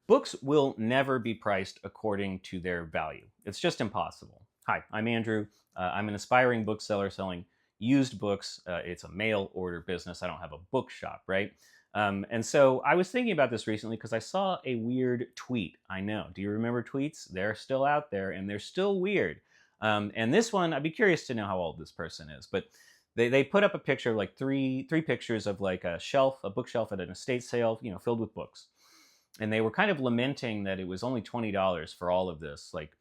Books will never be priced according to their value. It's just impossible. Hi, I'm Andrew. I'm an aspiring bookseller selling used books. It's a mail order business. I don't have a bookshop, right? And so I was thinking about this recently because I saw a weird tweet. I know. Do you remember tweets? They're still out there and they're still weird. And this one, I'd be curious to know how old this person is. But they put up a picture of like three pictures of like a bookshelf at an estate sale, filled with books, and they were kind of lamenting that it was only $20 for all of this, like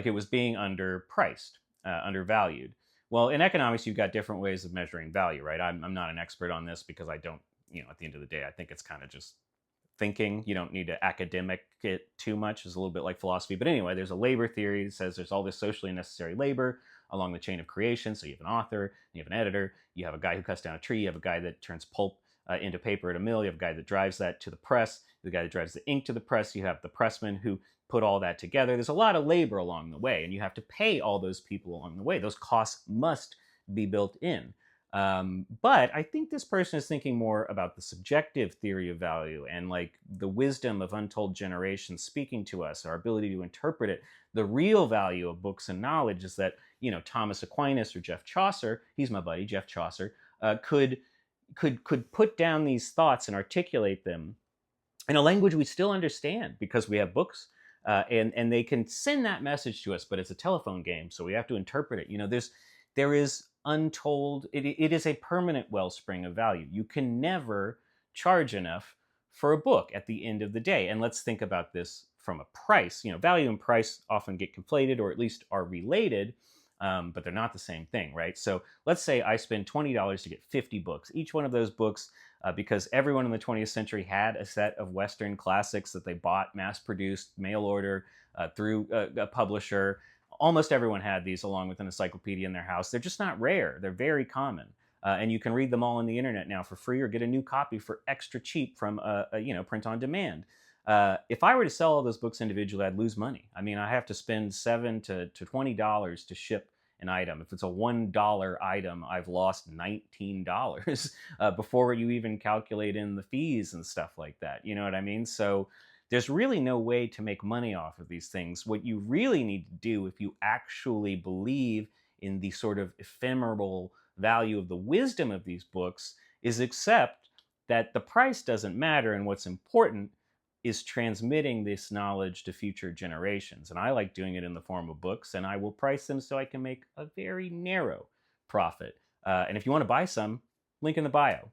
it was being underpriced, undervalued. Well, in economics, you've got different ways of measuring value, right? I'm not an expert on this because I don't, at the end of the day, I think it's kind of just thinking. You don't need to academic it too much. It's a little bit like philosophy. But anyway, there's a labor theory that says there's all this socially necessary labor along the chain of creation. So you have an author, you have an editor, you have a guy who cuts down a tree, you have a guy that turns pulp into paper at a mill, you have a guy that drives that to the press, the guy that drives the ink to the press, you have the pressman who put all that together. There's a lot of labor along the way, and you have to pay all those people along the way. Those costs must be built in. But I think this person is thinking more about the subjective theory of value and like the wisdom of untold generations speaking to us, our ability to interpret it. The real value of books and knowledge is that, Thomas Aquinas or Jeff Chaucer, he's my buddy, Jeff Chaucer, could put down these thoughts and articulate them in a language we still understand because we have books, and they can send that message to us, but it's a telephone game, so we have to interpret it. There is untold. It is a permanent wellspring of value. You can never charge enough for a book at the end of the day. And let's think about this from a price. Value and price often get conflated, or at least are related. But they're not the same thing, right? So let's say I spend $20 to get 50 books. Each one of those books, because everyone in the 20th century had a set of Western classics that they bought, mass-produced, mail order, through a publisher. Almost everyone had these along with an encyclopedia in their house. They're just not rare. They're very common. And you can read them all on the internet now for free or get a new copy for extra cheap from print on demand. If I were to sell all those books individually, I'd lose money. I mean, I have to spend $7 to $20 to ship an item. If it's a $1 item, I've lost $19 before you even calculate in the fees and stuff like that. You know what I mean? So there's really no way to make money off of these things. What you really need to do, if you actually believe in the sort of ephemeral value of the wisdom of these books, is accept that the price doesn't matter, and what's important is transmitting this knowledge to future generations. And I like doing it in the form of books, and I will price them so I can make a very narrow profit. And if you want to buy some, link in the bio.